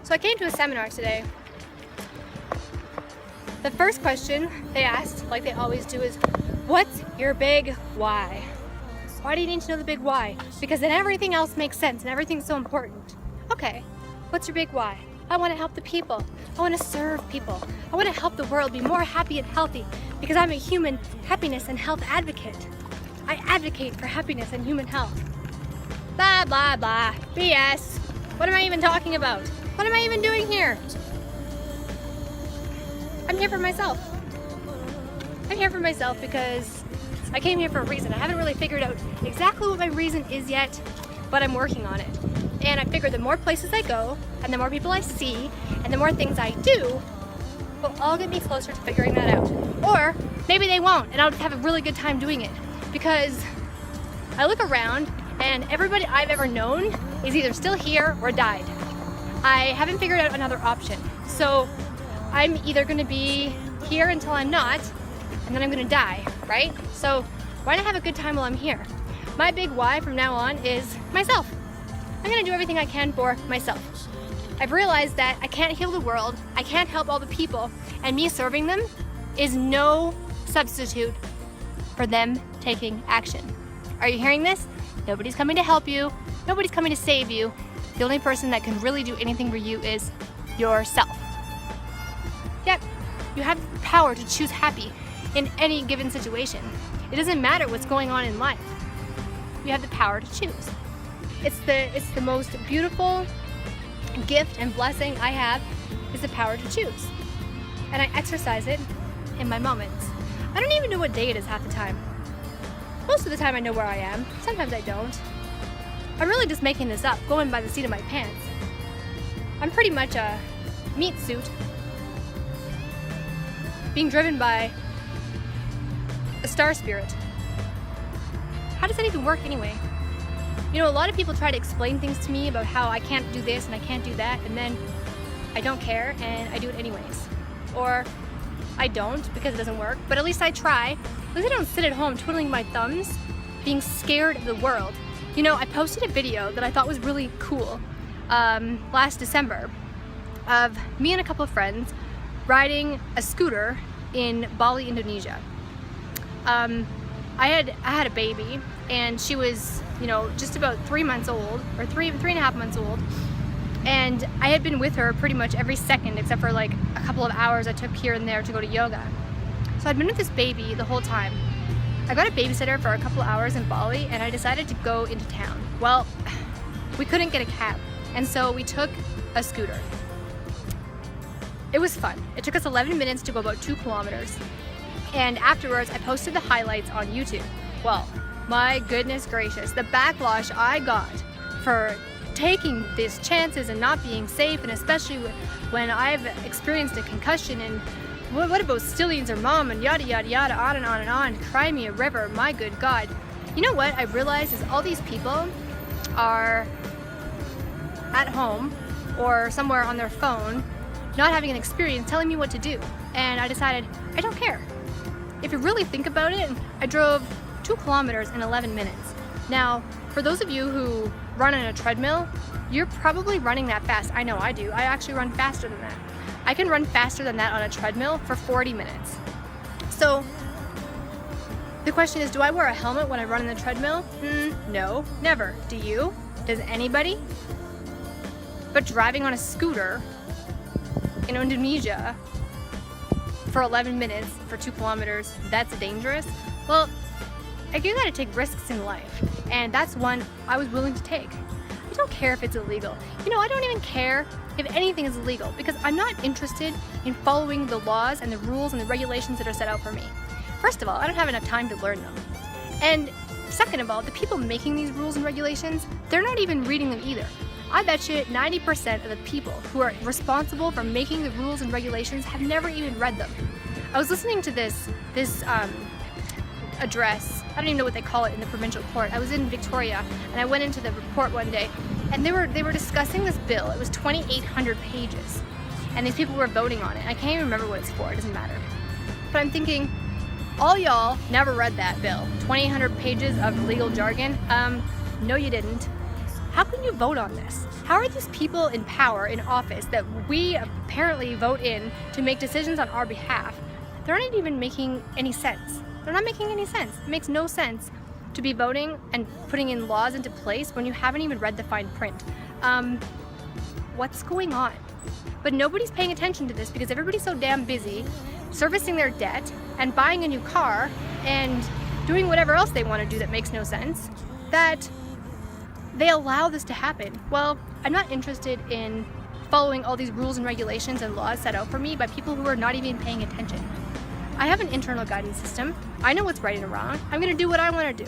So I came to a seminar today. The first question they asked, like they always do, is what's your big why? Why do you need to know the big why? Because then everything else makes sense and everything's so important. Okay, what's your big why? I want to help the people. I want to serve people. I want to help the world be more happy and healthy because I'm a human happiness and health advocate. I advocate for happiness and human health. Blah, blah, blah. BS. What am I even talking about? What am I even doing here? I'm here for myself. I'm here for myself because I came here for a reason. I haven't really figured out exactly what my reason is yet, but I'm working on it. And I figure the more places I go, and the more people I see, and the more things I do, will all get me closer to figuring that out. Or maybe they won't, and I'll have a really good time doing it. Because I look around, and everybody I've ever known is either still here or died. I haven't figured out another option. So I'm either gonna be here until I'm not, and then I'm gonna die, right? So why not have a good time while I'm here? My big why from now on is myself. I'm gonna do everything I can for myself. I've realized that I can't heal the world, I can't help all the people, and me serving them is no substitute for them taking action. Are you hearing this? Nobody's coming to help you, nobody's coming to save you. The only person that can really do anything for you is yourself. Yep, you have the power to choose happy in any given situation. It doesn't matter what's going on in life. You have the power to choose. It's the most beautiful gift and blessing I have is the power to choose. And I exercise it in my moments. I don't even know what day it is half the time. Most of the time I know where I am. Sometimes I don't. I'm really just making this up, going by the seat of my pants. I'm pretty much a meat suit being driven by a star spirit. How does that even work anyway? You know, a lot of people try to explain things to me about how I can't do this and I can't do that, and then I don't care and I do it anyways. Or I don't because it doesn't work, but at least I try. At least I don't sit at home twiddling my thumbs, being scared of the world. You know, I posted a video that I thought was really cool last December of me and a couple of friends riding a scooter in Bali, Indonesia. I had a baby and she was, you know, just about 3 months old, or three and a half months old. And I had been with her pretty much every second except for like a couple of hours I took here and there to go to yoga. So I'd been with this baby the whole time. I got a babysitter for a couple of hours in Bali and I decided to go into town. Well, we couldn't get a cab, and so we took a scooter. It was fun. It took us 11 minutes to go about 2 kilometers. And afterwards, I posted the highlights on YouTube. Well, my goodness gracious, the backlash I got for taking these chances and not being safe, and especially when I've experienced a concussion, and what about Stillians or mom, and yada yada yada, on and on and on. Cry me a river, my good God. You know what I realized is all these people are at home or somewhere on their phone, not having an experience, telling me what to do. And I decided, I don't care. If you really think about it, I drove 2 kilometers in 11 minutes. Now, for those of you who run on a treadmill, you're probably running that fast. I know I do. I actually run faster than that. I can run faster than that on a treadmill for 40 minutes. So, the question is, do I wear a helmet when I run on the treadmill? No, never. Do you? Does anybody? But driving on a scooter in Indonesia for 11 minutes for 2 kilometers, that's dangerous. Well, you gotta take risks in life, and that's one I was willing to take. I don't care if it's illegal. You know, I don't even care if anything is illegal because I'm not interested in following the laws and the rules and the regulations that are set out for me. First of all, I don't have enough time to learn them. And second of all, the people making these rules and regulations, they're not even reading them either. I bet you 90% of the people who are responsible for making the rules and regulations have never even read them. I was listening to this address, I don't even know what they call it in the provincial court. I was in Victoria and I went into the report one day and they were discussing this bill. It was 2,800 pages and these people were voting on it. I can't even remember what it's for, it doesn't matter. But I'm thinking, all y'all never read that bill. 2,800 pages of legal jargon? No you didn't. How can you vote on this? How are these people in power, in office, that we apparently vote in to make decisions on our behalf? They're not even making any sense. They're not making any sense. It makes no sense to be voting and putting in laws into place when you haven't even read the fine print. What's going on? But nobody's paying attention to this because everybody's so damn busy servicing their debt and buying a new car and doing whatever else they want to do that makes no sense, that they allow this to happen. Well, I'm not interested in following all these rules and regulations and laws set out for me by people who are not even paying attention. I have an internal guiding system. I know what's right and wrong. I'm gonna do what I wanna do.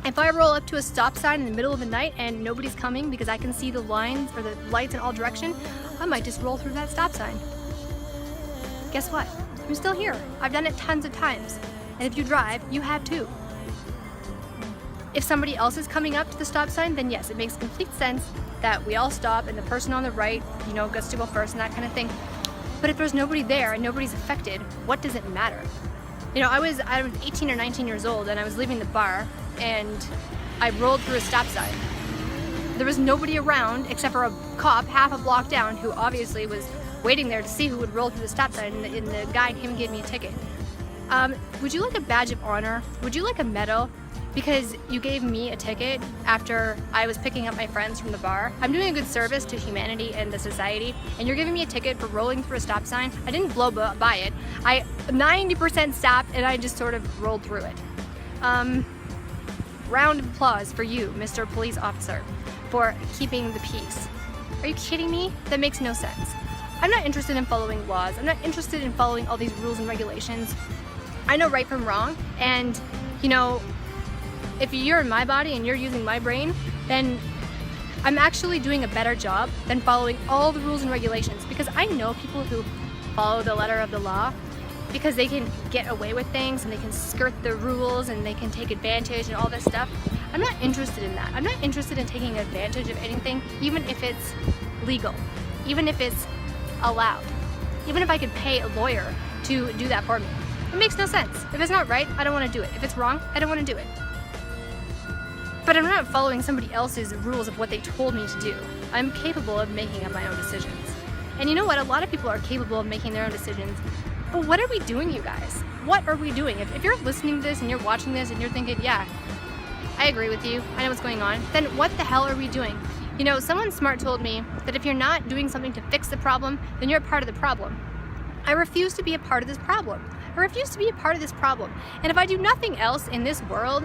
If I roll up to a stop sign in the middle of the night and nobody's coming because I can see the lines or the lights in all directions, I might just roll through that stop sign. Guess what? I'm still here. I've done it tons of times. And if you drive, you have too. If somebody else is coming up to the stop sign, then yes, it makes complete sense that we all stop and the person on the right, gets to go first and that kind of thing. But if there's nobody there and nobody's affected, what does it matter? I was 18 or 19 years old and I was leaving the bar and I rolled through a stop sign. There was nobody around except for a cop half a block down who obviously was waiting there to see who would roll through the stop sign, and the guy, him, gave me a ticket. Would you like a badge of honor? Would you like a medal? Because you gave me a ticket after I was picking up my friends from the bar. I'm doing a good service to humanity and the society, and you're giving me a ticket for rolling through a stop sign. I didn't blow by it. I 90% stopped and I just sort of rolled through it. Round of applause for you, Mr. Police Officer, for keeping the peace. Are you kidding me? That makes no sense. I'm not interested in following laws. I'm not interested in following all these rules and regulations. I know right from wrong, and if you're in my body and you're using my brain, then I'm actually doing a better job than following all the rules and regulations, because I know people who follow the letter of the law because they can get away with things and they can skirt the rules and they can take advantage and all this stuff. I'm not interested in that. I'm not interested in taking advantage of anything, even if it's legal, even if it's allowed, even if I could pay a lawyer to do that for me. It makes no sense. If it's not right, I don't want to do it. If it's wrong, I don't want to do it. But I'm not following somebody else's rules of what they told me to do. I'm capable of making up my own decisions. And you know what? A lot of people are capable of making their own decisions. But what are we doing, you guys? What are we doing? If you're listening to this and you're watching this and you're thinking, yeah, I agree with you, I know what's going on, then what the hell are we doing? Someone smart told me that if you're not doing something to fix the problem, then you're a part of the problem. I refuse to be a part of this problem. I refuse to be a part of this problem. And if I do nothing else in this world,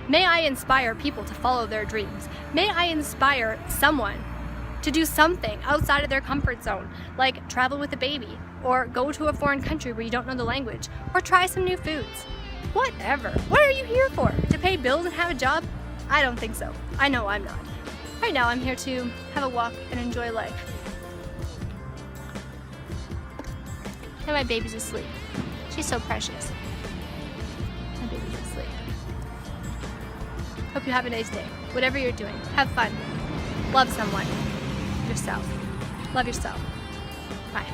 may I inspire people to follow their dreams. May I inspire someone to do something outside of their comfort zone, like travel with a baby, or go to a foreign country where you don't know the language, or try some new foods. Whatever. What are you here for? To pay bills and have a job? I don't think so. I know I'm not. Right now I'm here to have a walk and enjoy life. And my baby's asleep. She's so precious. My baby's asleep. Hope you have a nice day. Whatever you're doing, have fun. Love someone. Yourself. Love yourself. Bye.